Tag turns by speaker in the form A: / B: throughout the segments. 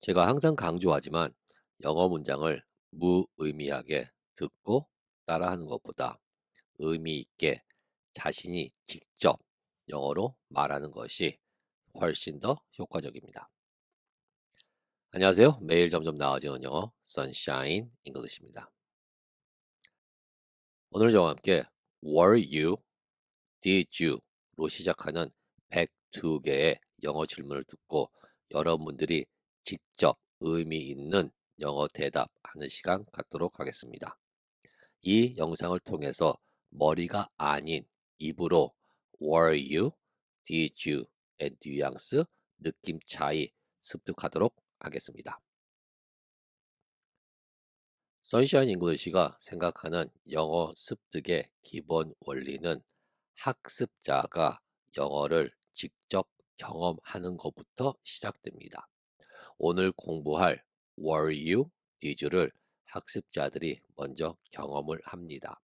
A: 제가 항상 강조하지만 영어 문장을 무의미하게 듣고 따라하는 것보다 의미 있게 자신이 직접 영어로 말하는 것이 훨씬 더 효과적입니다. 안녕하세요. 매일 점점 나아지는 영어 선샤인 잉글리시입니다. 오늘 저와 함께 Were you, did you로 시작하는 102개의 영어 질문을 듣고 여러분들이 직접 의미 있는 영어 대답하는 시간 갖도록 하겠습니다. 이 영상을 통해서 머리가 아닌 입으로 were you, did you의 뉘앙스, 느낌 차이 습득하도록 하겠습니다. 선샤인 잉글리시가 생각하는 영어 습득의 기본 원리는 학습자가 영어를 직접 경험하는 것부터 시작됩니다. 오늘 공부할 were you, did you를 학습자들이 먼저 경험을 합니다.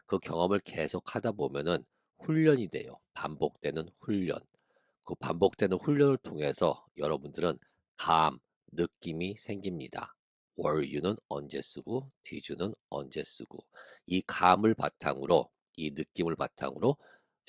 A: 그 경험을 계속 하다 보면은 훈련이 돼요. 반복되는 훈련. 그 반복되는 훈련을 통해서 여러분들은 감, 느낌이 생깁니다. were you는 언제 쓰고 did you는 언제 쓰고 이 감을 바탕으로 이 느낌을 바탕으로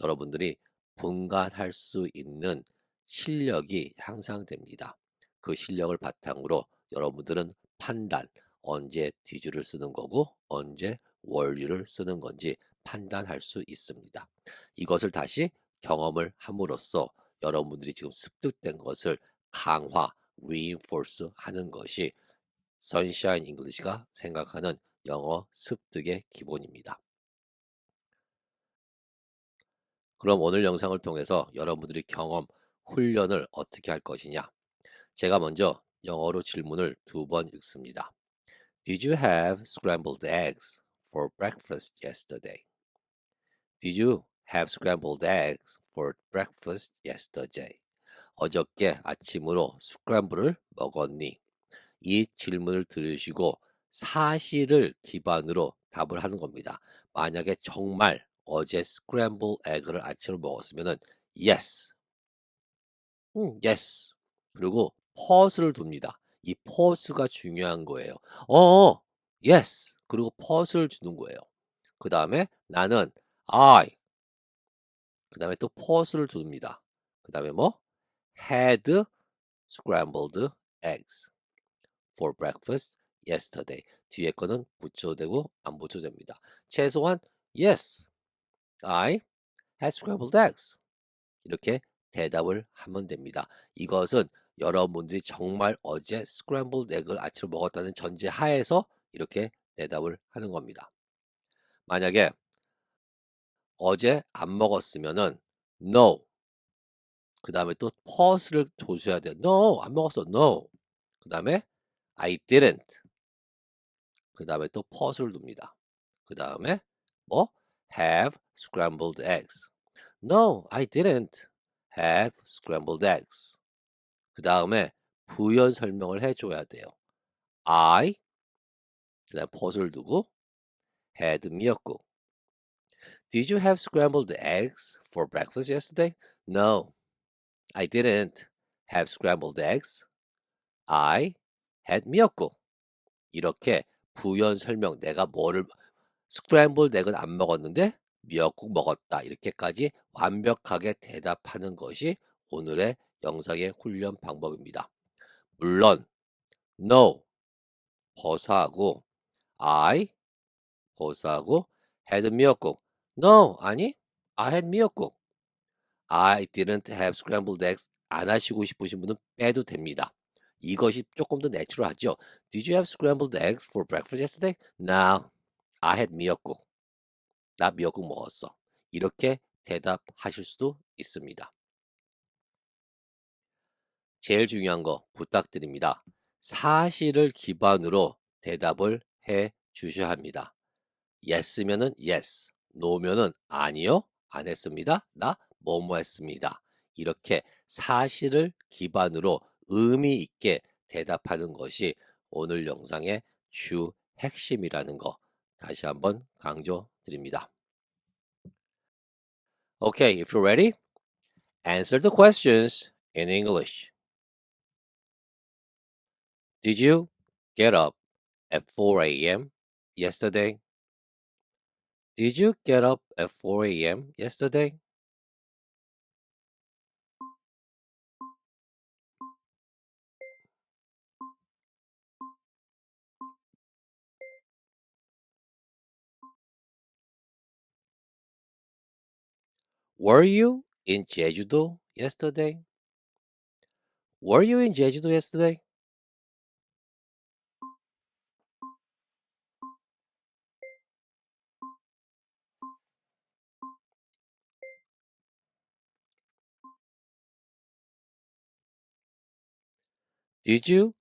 A: 여러분들이 분간할 수 있는 실력이 향상됩니다. 그 실력을 바탕으로 여러분들은 판단, 언제 did you를 쓰는 거고 언제 were you를 쓰는 건지 판단할 수 있습니다. 이것을 다시 경험을 함으로써 여러분들이 지금 습득된 것을 강화, reinforce 하는 것이 선샤인 잉글리시가 생각하는 영어 습득의 기본입니다. 그럼 오늘 영상을 통해서 여러분들이 경험, 훈련을 어떻게 할 것이냐? 제가 먼저 영어로 질문을 2번 읽습니다. Did you have scrambled eggs for breakfast yesterday? Did you have scrambled eggs for breakfast yesterday? 어저께 아침으로 스크램블을 먹었니? 이 질문을 들으시고 사실을 기반으로 답을 하는 겁니다. 만약에 정말 어제 스크램블 에그를 아침으로 먹었으면은 yes, yes. 그리고 pause를 둡니다. 이 pause가 중요한 거예요. yes. 그리고 pause를 주는 거예요. 그 다음에 나는 I. 그 다음에 또 pause를 둡니다. 그 다음에 뭐? had scrambled eggs for breakfast yesterday. 뒤에 거는 붙여도 되고 안 붙여도 됩니다. 최소한 yes, I had scrambled eggs. 이렇게 대답을 하면 됩니다. 이것은 여러분들이 정말 어제 scrambled egg를 아침으로 먹었다는 전제 하에서 이렇게 대답을 하는 겁니다. 만약에 어제 안 먹었으면은 no. 그 다음에 또 pause를 줘야 돼요. No, 안 먹었어. No. 그 다음에 I didn't. 그 다음에 또 pause를 둡니다. 그 다음에 뭐? have scrambled eggs. No, I didn't have scrambled eggs. 그 다음에 부연 설명을 해줘야 돼요. I, 그 다음에 pause를 두고 had 미역국. Did you have scrambled eggs for breakfast yesterday? No, I didn't have scrambled eggs. I had 미역국. 이렇게 부연 설명, 내가 뭐를 스크램블 넥은 안 먹었는데 미역국 먹었다. 이렇게까지 완벽하게 대답하는 것이 오늘의 영상의 훈련 방법입니다. 물론 no 버사하고 I 버사하고 had 미역국. No 아니 I had 미역국. I didn't have scrambled eggs 안 하시고 싶으신 분은 빼도 됩니다. 이것이 조금 더 내추럴하죠. Did you have scrambled eggs for breakfast yesterday? No, I had 미역국. 나 미역국 먹었어. 이렇게 대답하실 수도 있습니다. 제일 중요한 거 부탁드립니다. 사실을 기반으로 대답을 해 주셔야 합니다. yes면은 yes, no면은 아니요, 안 했습니다. 나 뭐뭐 했습니다. 이렇게 사실을 기반으로 의미 있게 대답하는 것이 오늘 영상의 주 핵심이라는 거 다시 한번 강조드립니다. Okay, if you're ready, answer the questions in English. Did you get up at 4 a.m. yesterday? Did you get up at 4 a.m. yesterday? Were you in Jeju-do yesterday? Were you in Jeju-do yesterday? Did you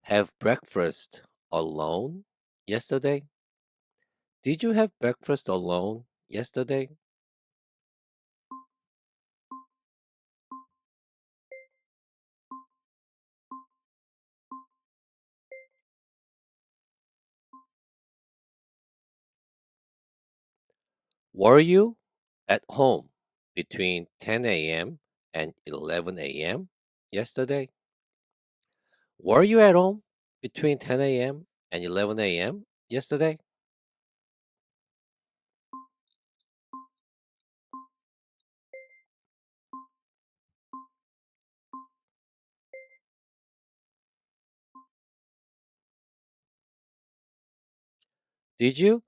A: have breakfast alone yesterday? Did you have breakfast alone yesterday? Were you at home between 10 a.m. and 11 a.m. yesterday? Were you at home between 10 a.m. and 11 a.m. yesterday? Did you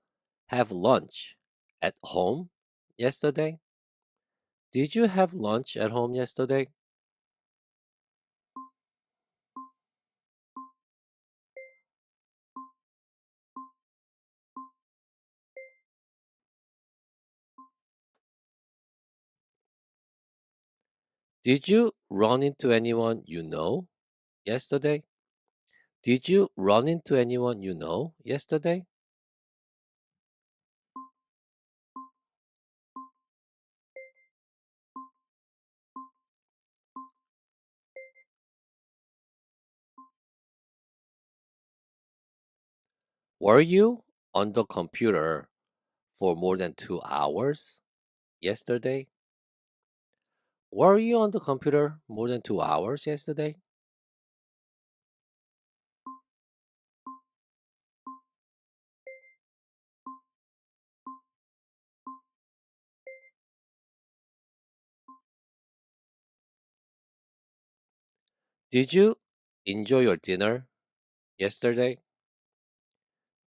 A: have lunch at home yesterday? Did you have lunch at home yesterday? Did you run into anyone you know yesterday? Did you run into anyone you know yesterday? Were you on the computer for more than 2 hours yesterday? Were you on the computer more than 2 hours yesterday? Did you enjoy your dinner yesterday?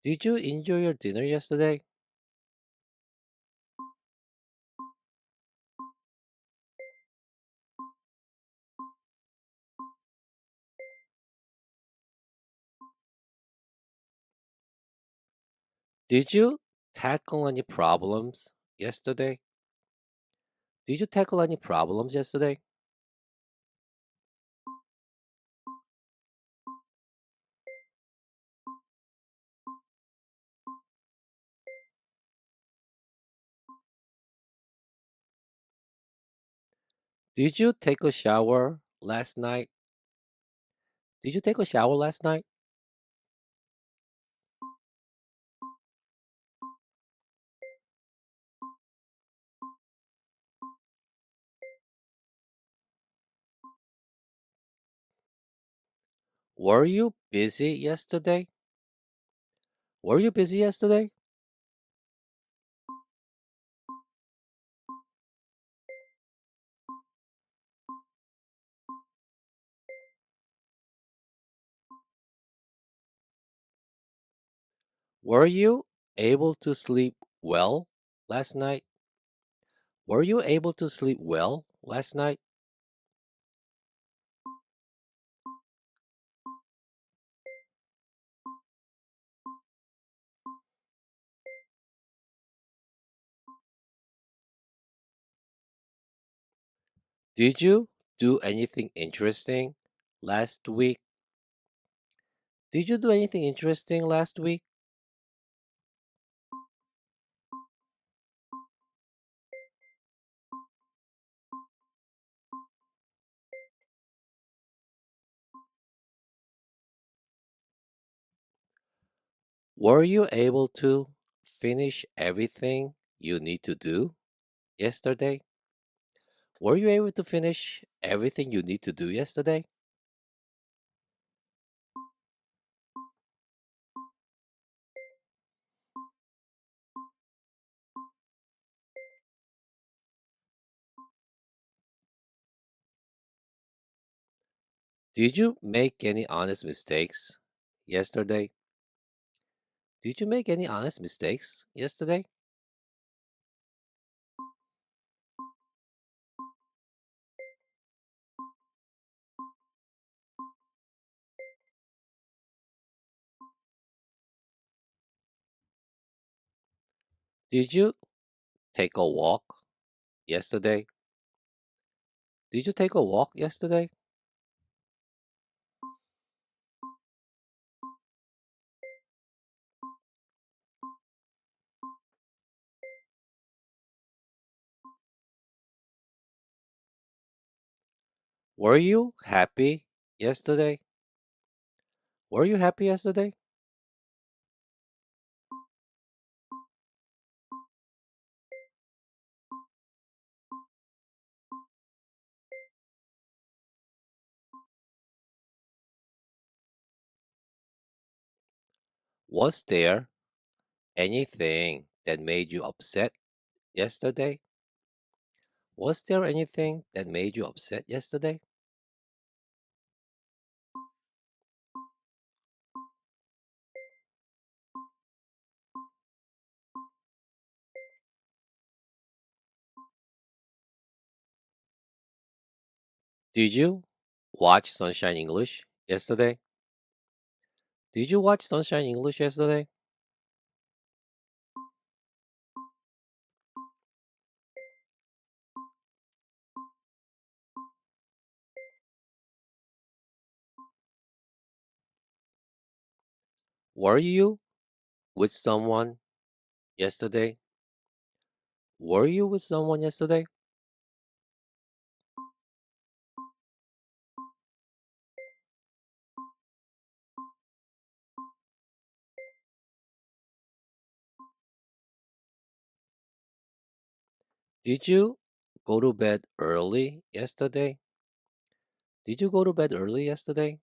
A: Did you enjoy your dinner yesterday? Did you tackle any problems yesterday? Did you tackle any problems yesterday? Did you take a shower last night? Did you take a shower last night? Were you busy yesterday? Were you busy yesterday? Were you able to sleep well last night? Were you able to sleep well last night? Did you do anything interesting last week? Did you do anything interesting last week? Were you able to finish everything you need to do yesterday? Were you able to finish everything you need to do yesterday? Did you make any honest mistakes yesterday? Did you make any honest mistakes yesterday? Did you take a walk yesterday? Did you take a walk yesterday? Were you happy yesterday? Were you happy yesterday? Was there anything that made you upset yesterday? Was there anything that made you upset yesterday? Did you watch Sunshine English yesterday? Did you watch Sunshine English yesterday? Were you with someone yesterday? Were you with someone yesterday? Did you go to bed early yesterday? Did you go to bed early yesterday?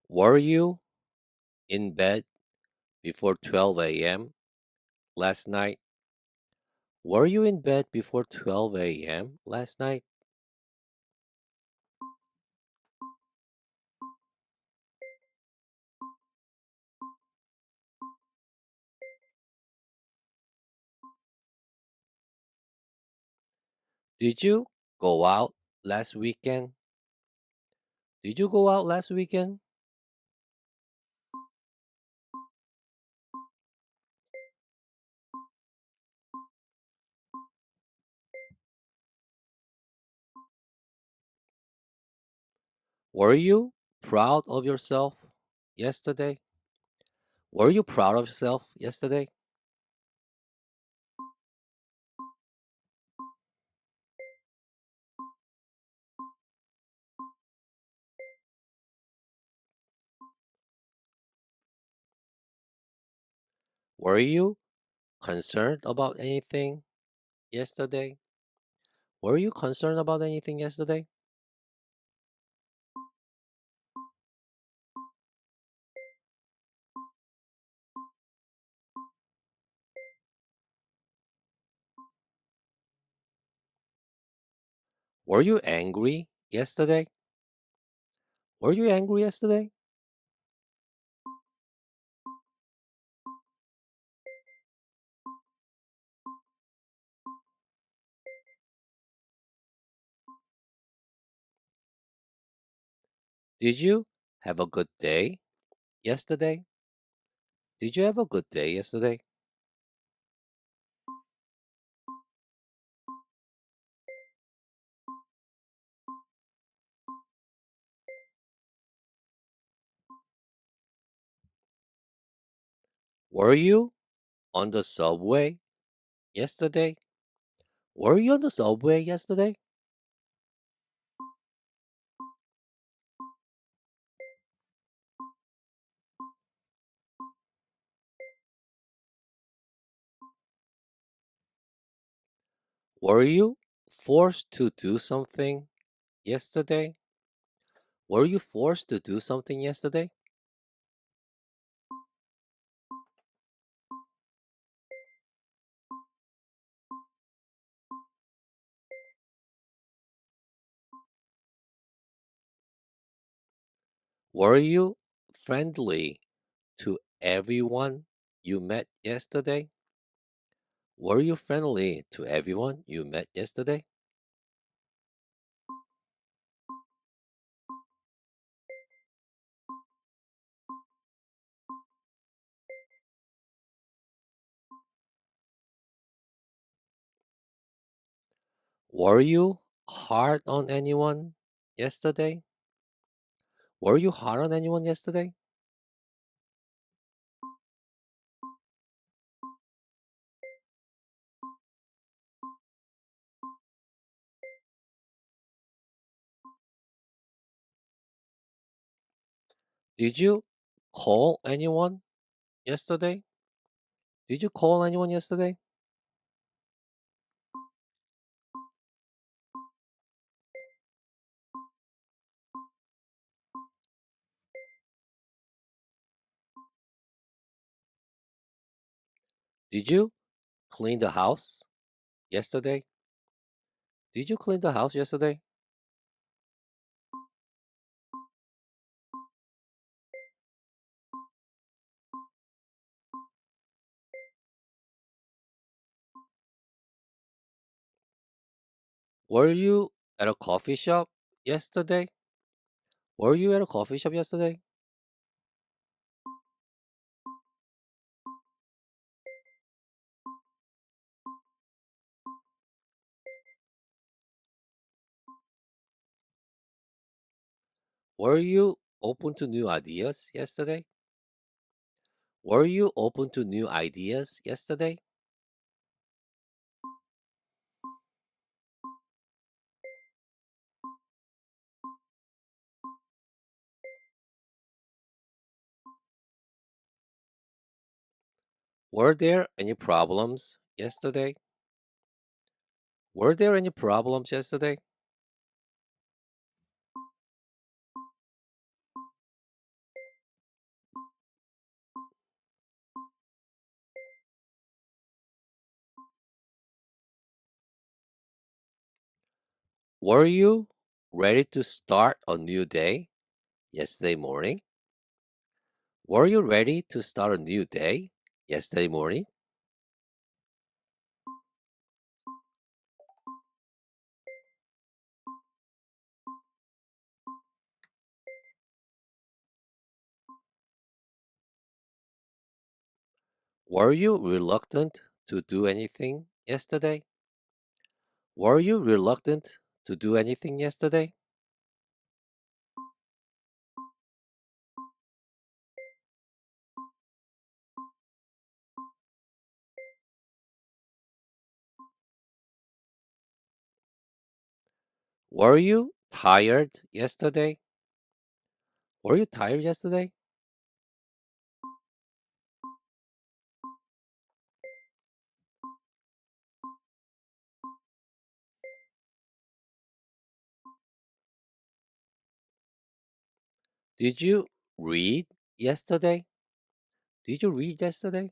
A: Were you in bed before 12 a.m. last night? Were you in bed before 12 a.m. last night? Did you go out last weekend? Did you go out last weekend? Were you proud of yourself yesterday? Were you proud of yourself yesterday? Were you concerned about anything yesterday? Were you concerned about anything yesterday? Were you angry yesterday? Were you angry yesterday? Did you have a good day yesterday? Did you have a good day yesterday? Were you on the subway yesterday? Were you on the subway yesterday? Were you forced to do something yesterday? Were you forced to do something yesterday? Were you friendly to everyone you met yesterday? Were you friendly to everyone you met yesterday? Were you hard on anyone yesterday? Were you hard on anyone yesterday? Did you call anyone yesterday? Did you call anyone yesterday? Did you clean the house yesterday? Did you clean the house yesterday? Were you at a coffee shop yesterday? Were you at a coffee shop yesterday? Were you open to new ideas yesterday? Were you open to new ideas yesterday? Were there any problems yesterday? Were there any problems yesterday? Were you ready to start a new day yesterday morning? Were you ready to start a new day yesterday morning? Were you reluctant to do anything yesterday? Were you reluctant to do anything yesterday? Were you tired yesterday? Were you tired yesterday? Did you read yesterday? Did you read yesterday?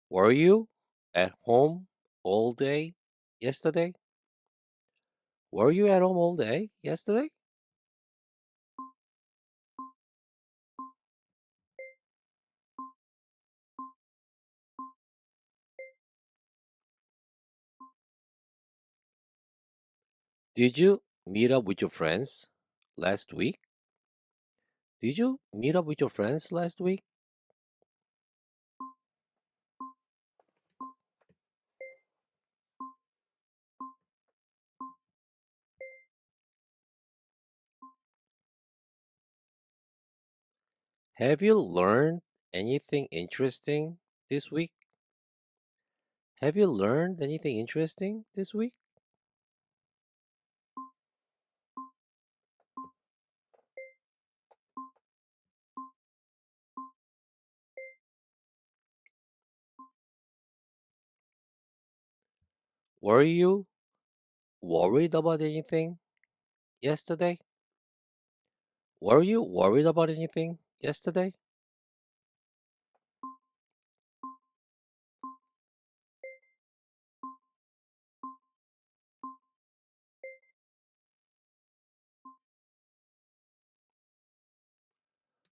A: Were you at home all day yesterday? Were you at home all day yesterday? Did you meet up with your friends last week? Did you meet up with your friends last week? Have you learned anything interesting this week? Have you learned anything interesting this week? Were you worried about anything yesterday? Were you worried about anything yesterday?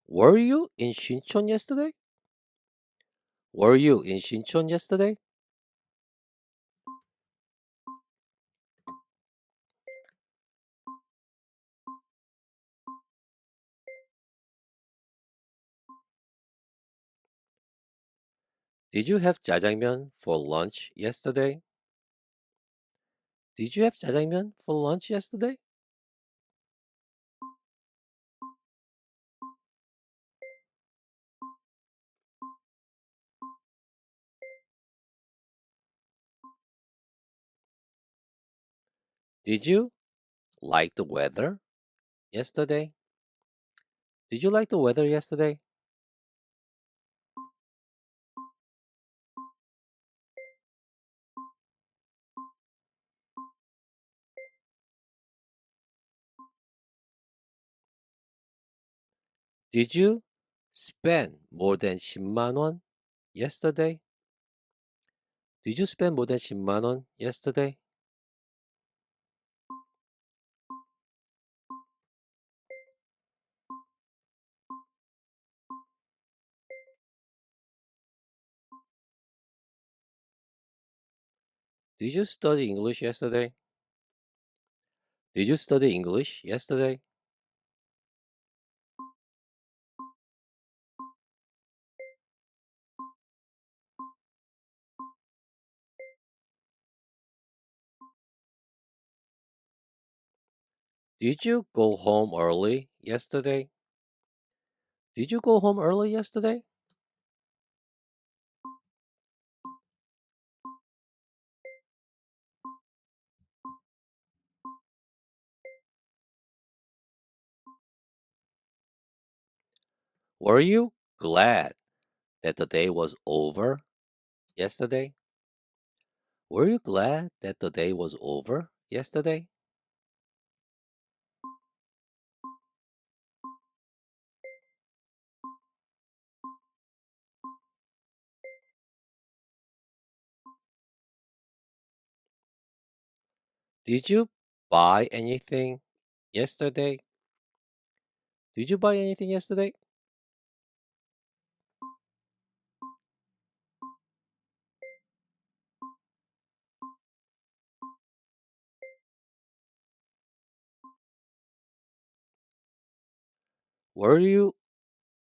A: Were you in Shinchon yesterday? Were you in Shinchon yesterday? Did you have jjajangmyeon for lunch yesterday? Did you have jjajangmyeon for lunch yesterday? Did you like the weather yesterday? Did you like the weather yesterday? Did you spend more than 10만 원 yesterday? Did you spend more than 10만 원 yesterday? Did you study English yesterday? Did you study English yesterday? Did you go home early yesterday? Did you go home early yesterday? Were you glad that the day was over yesterday? Were you glad that the day was over yesterday? Did you buy anything yesterday? Did you buy anything yesterday? Were you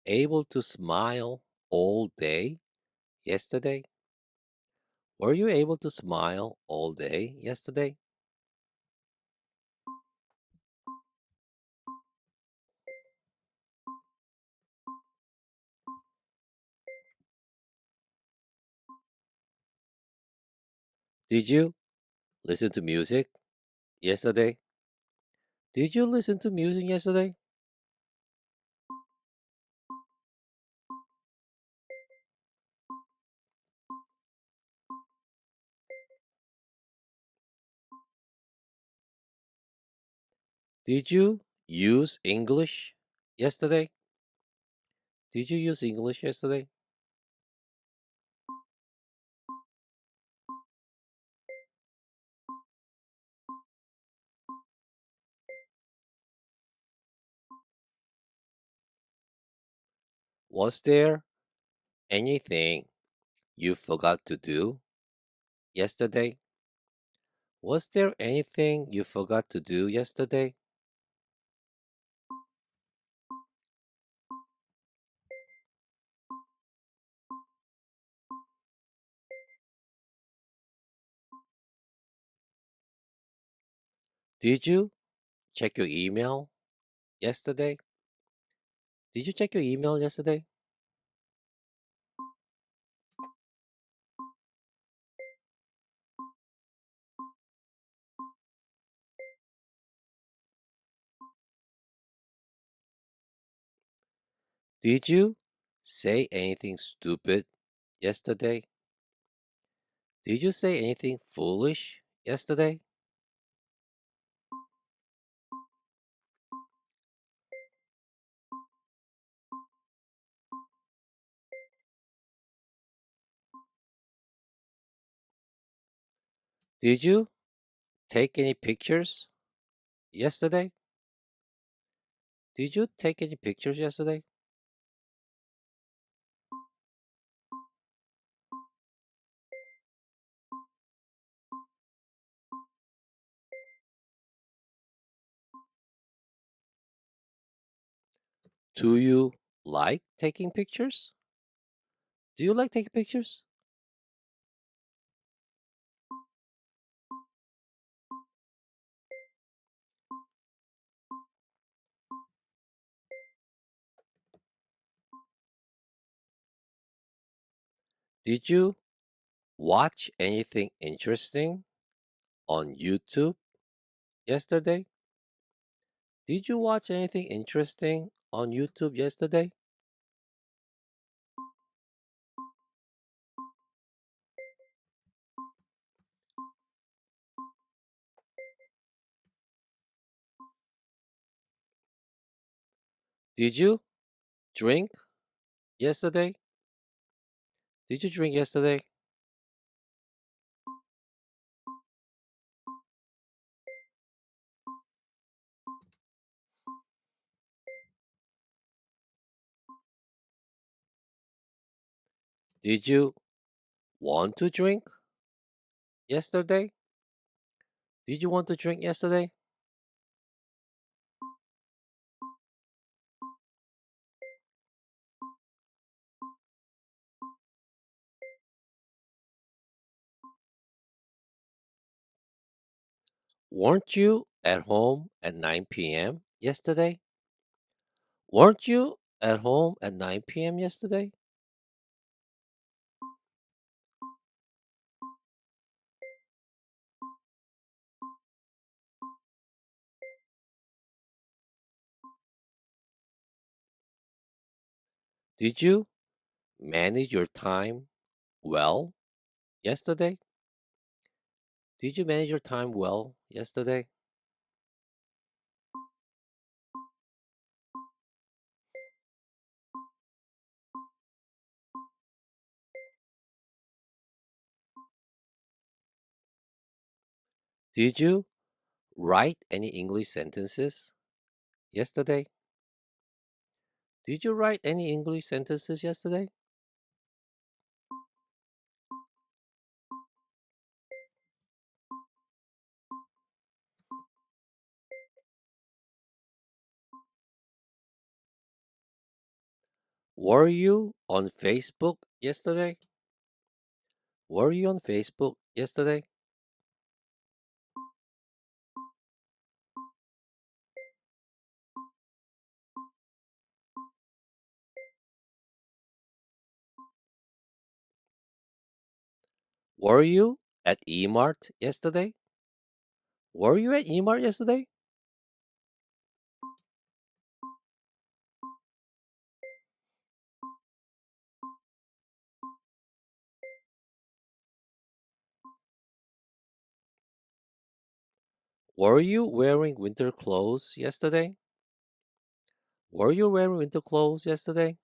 A: able to smile all day yesterday? Were you able to smile all day yesterday? Did you listen to music yesterday? Did you listen to music yesterday? Did you use English yesterday? Did you use English yesterday? Was there anything you forgot to do yesterday? Was there anything you forgot to do yesterday? Did you check your email yesterday? Did you check your email yesterday? Did you say anything stupid yesterday? Did you say anything foolish yesterday? Did you take any pictures yesterday? Did you take any pictures yesterday? Do you like taking pictures? Do you like taking pictures? Did you watch anything interesting on YouTube yesterday? Did you watch anything interesting on YouTube yesterday? Did you drink yesterday? Did you drink yesterday? Did you want to drink yesterday? Did you want to drink yesterday? Weren't you at home at 9 p.m. yesterday? Weren't you at home at 9 p.m. yesterday? Did you manage your time well yesterday? Did you manage your time well yesterday? Did you write any English sentences yesterday? Did you write any English sentences yesterday? Were you on Facebook yesterday? Were you on Facebook yesterday? Were you at Emart yesterday? Were you at Emart yesterday? Were you wearing winter clothes yesterday? Were you wearing winter clothes yesterday?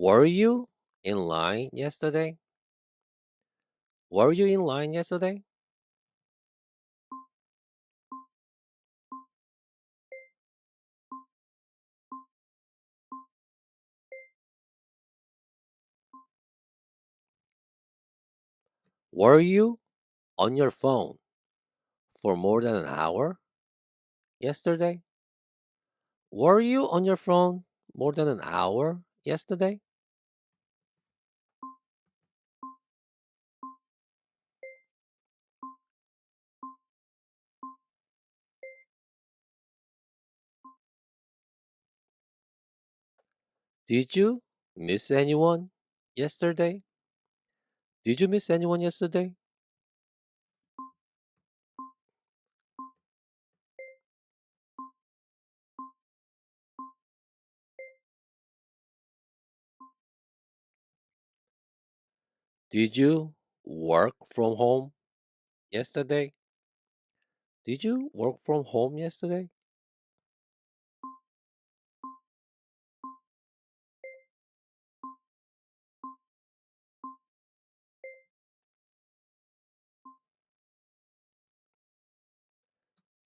A: Were you in line yesterday? Were you in line yesterday? Were you on your phone for more than an hour yesterday? Were you on your phone more than an hour yesterday? Did you miss anyone yesterday? Did you miss anyone yesterday? Did you work from home yesterday? Did you work from home yesterday?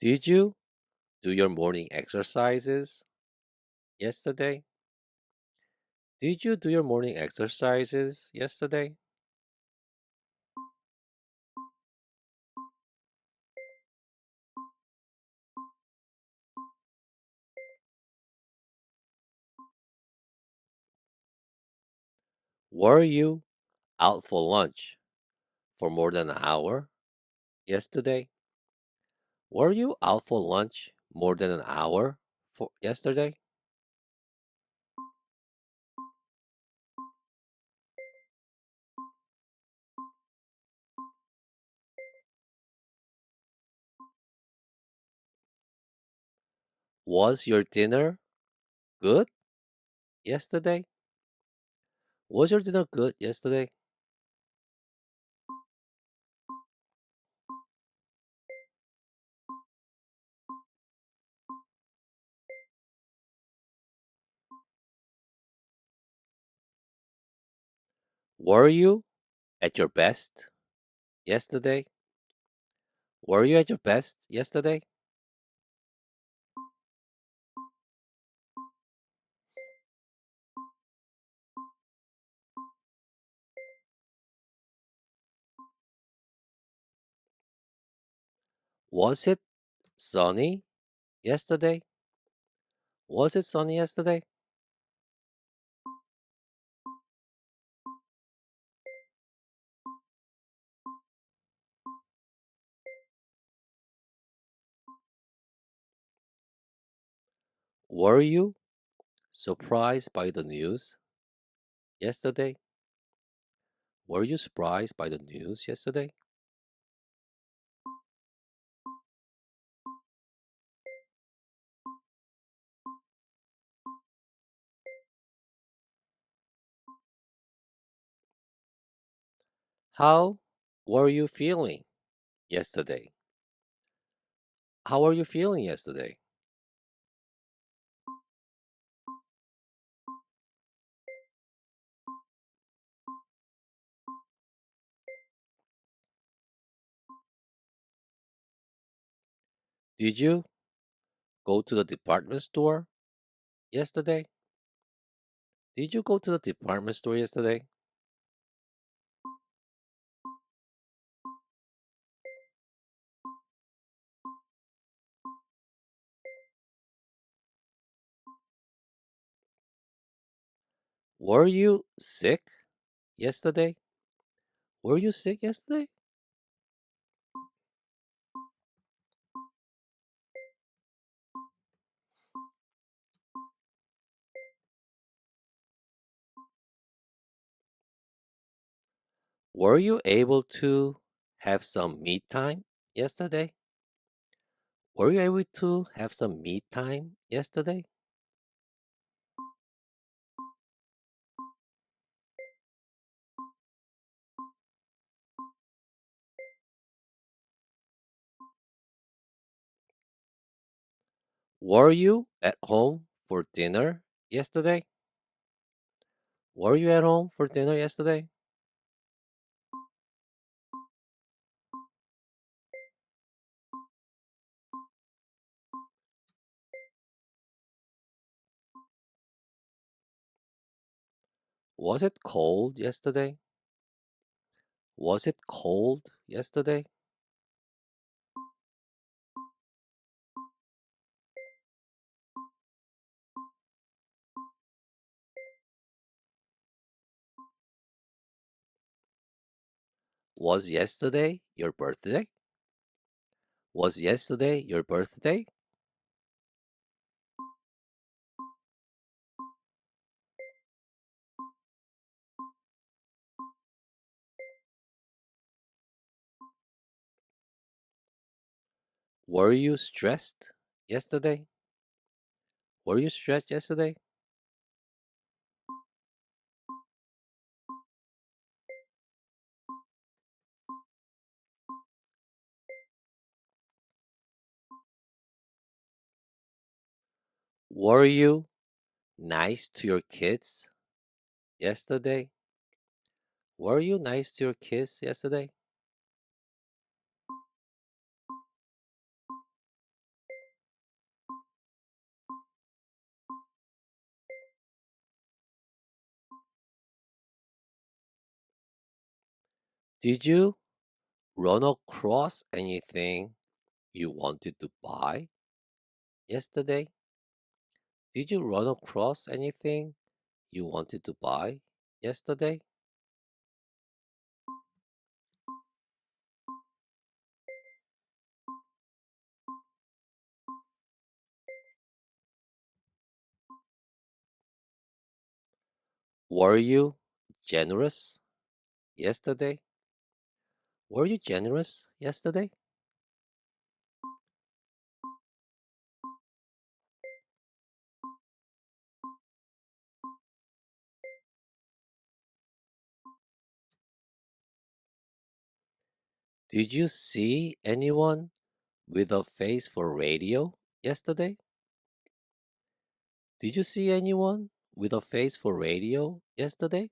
A: Did you do your morning exercises yesterday? Did you do your morning exercises yesterday? Were you out for lunch for more than an hour yesterday? Were you out for lunch more than an hour for yesterday? Was your dinner good yesterday? Was your dinner good yesterday? Were you at your best yesterday? Were you at your best yesterday? Was it sunny yesterday? Was it sunny yesterday? Were you surprised by the news yesterday? Were you surprised by the news yesterday? How were you feeling yesterday? How were you feeling yesterday? Did you go to the department store yesterday? Did you go to the department store yesterday? Were you sick yesterday? Were you sick yesterday? Were you able to have some me time yesterday? Were you able to have some me time yesterday? Were you at home for dinner yesterday? Were you at home for dinner yesterday? Was it cold yesterday? Was it cold yesterday? Was yesterday your birthday? Was yesterday your birthday? Were you stressed yesterday? Were you stressed yesterday? Were you nice to your kids yesterday? Were you nice to your kids yesterday? Did you run across anything you wanted to buy yesterday? Did you run across anything you wanted to buy yesterday? Were you generous yesterday? Were you generous yesterday? Did you see anyone with a face for radio yesterday? Did you see anyone with a face for radio yesterday?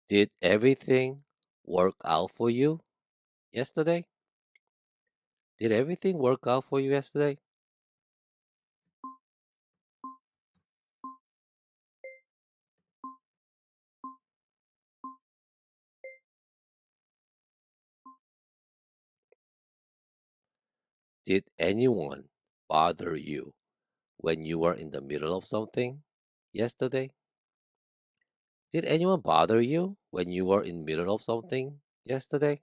A: Did everything work out for you yesterday? Did everything work out for you yesterday? Did anyone bother you when you were in the middle of something yesterday? Did anyone bother you when you were in the middle of something yesterday?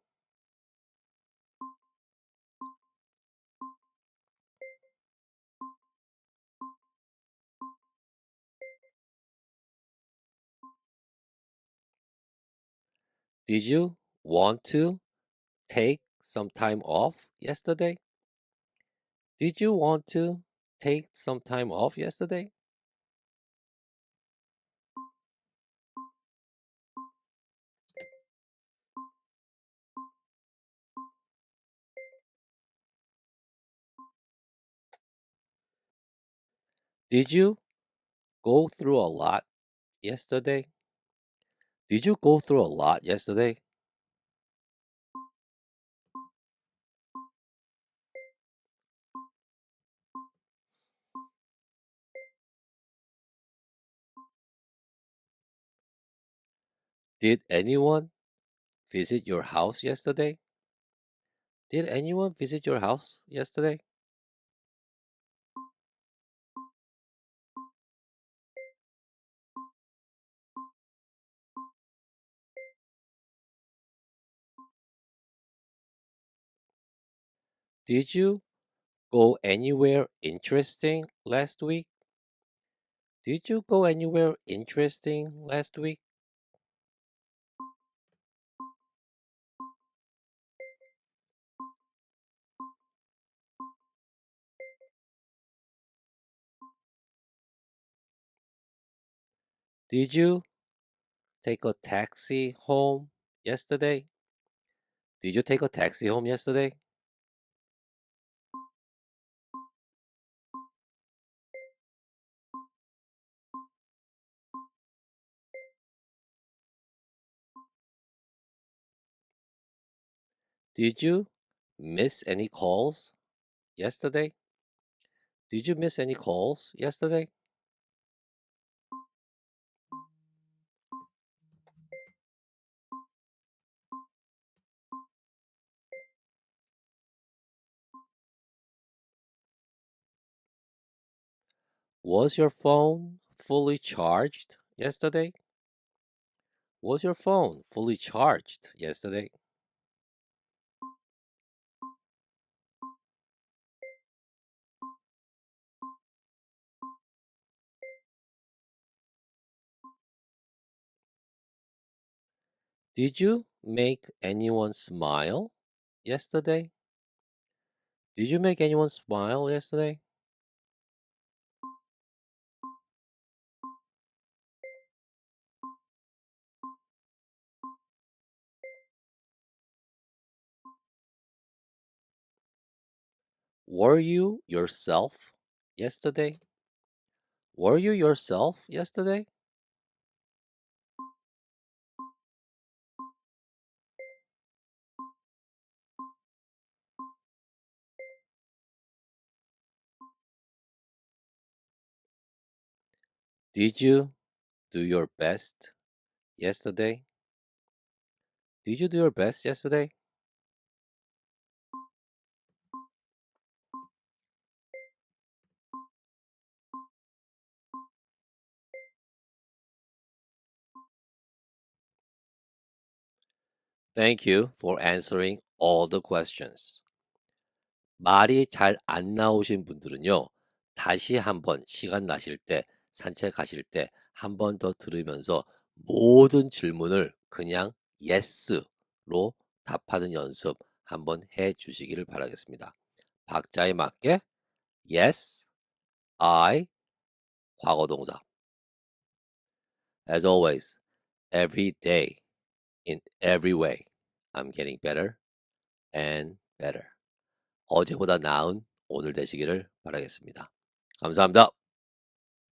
A: Did you want to take some time off yesterday? Did you want to take some time off yesterday? Did you go through a lot yesterday? Did you go through a lot yesterday? Did anyone visit your house yesterday? Did anyone visit your house yesterday? Did you go anywhere interesting last week? Did you go anywhere interesting last week? Did you take a taxi home yesterday? Did you take a taxi home yesterday? Did you miss any calls yesterday? Did you miss any calls yesterday? Was your phone fully charged yesterday? Was your phone fully charged yesterday? Did you make anyone smile yesterday? Did you make anyone smile yesterday? Were you yourself yesterday? Were you yourself yesterday? Did you do your best yesterday? Did you do your best yesterday? Thank you for answering all the questions. 말이 잘 안 나오신 분들은요, 다시 한번 시간 나실 때, 산책하실 때 한 번 더 들으면서 모든 질문을 그냥 yes로 답하는 연습 한번 해 주시기를 바라겠습니다. 박자에 맞게 yes, I, 과거 동사. As always, every day, in every way, I'm getting better and better. 어제보다 나은 오늘 되시기를 바라겠습니다. 감사합니다.